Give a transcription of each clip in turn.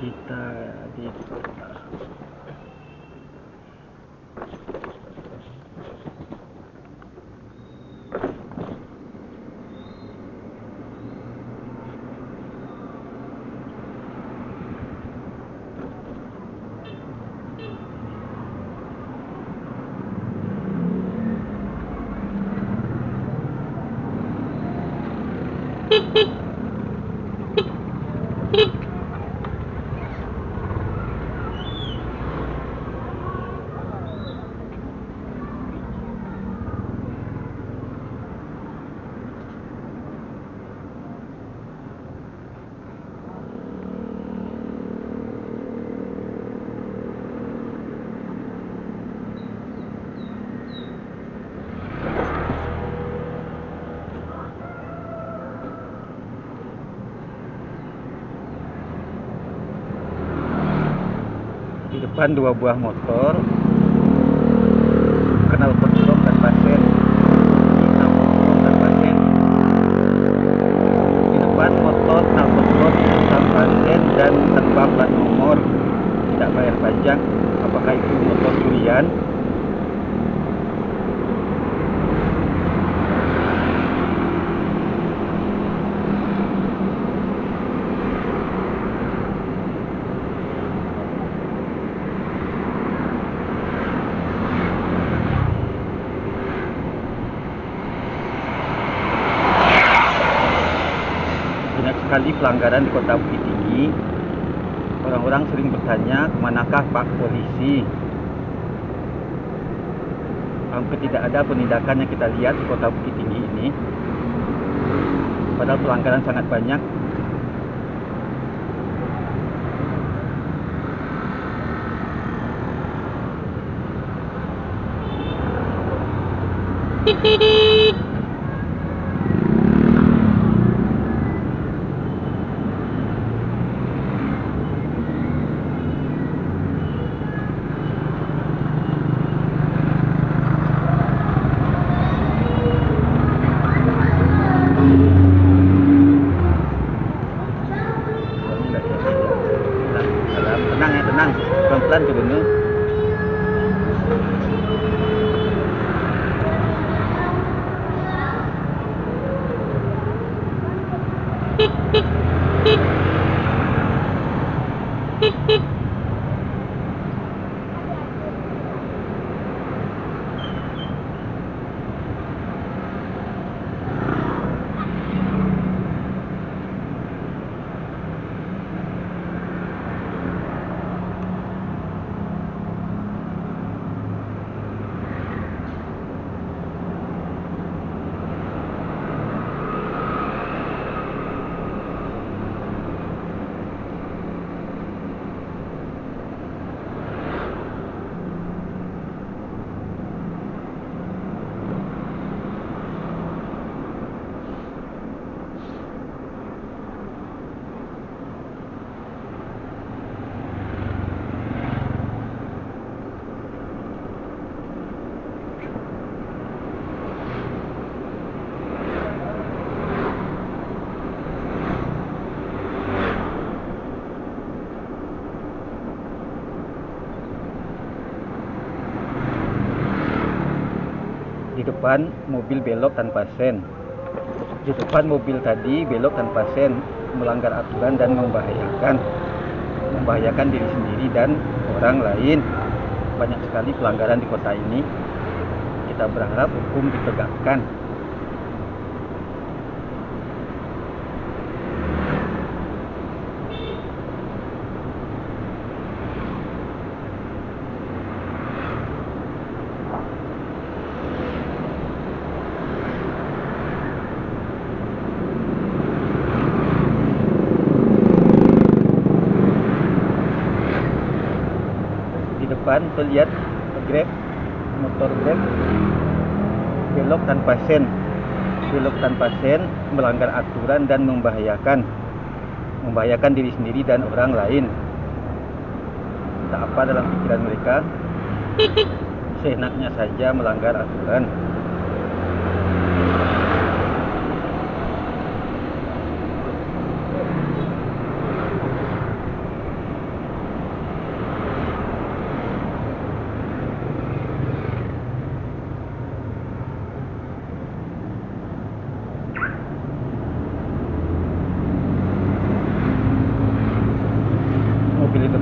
kita di depan dua buah motor knalpot blok tanpa sen, di depan motor knalpot blok tanpa sen dan tanpa plat nomor, tidak bayar pajak. Apakah itu motor curian? Banyak sekali pelanggaran di Kota Bukit Tinggi. Orang-orang sering bertanya, kemanakah Pak Polisi? Hampir tidak ada penindakan yang kita lihat di Kota Bukit Tinggi ini. Padahal pelanggaran sangat banyak. Tenang ya, tenang, pelan-pelan turunnya. Di depan mobil belok tanpa sen. Di depan mobil tadi belok tanpa sen, melanggar aturan dan membahayakan diri sendiri dan orang lain. Banyak sekali pelanggaran di kota ini. Kita berharap hukum ditegakkan. Depan terlihat Grab, motor Grab belok tanpa sen, melanggar aturan dan membahayakan diri sendiri dan orang lain. Tak apa dalam pikiran mereka, seenaknya saja melanggar aturan.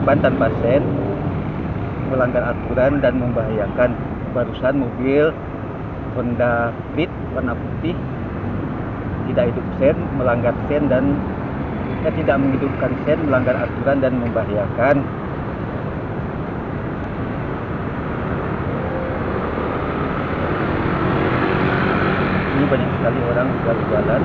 depan tanpa sen, melanggar aturan dan membahayakan. Barusan mobil Honda Beat warna putih tidak hidup sen, melanggar sen dan tidak menghidupkan sen, melanggar aturan dan membahayakan. Ini banyak sekali orang ugal-ugalan.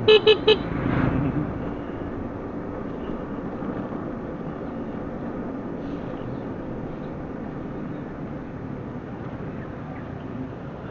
Hehehe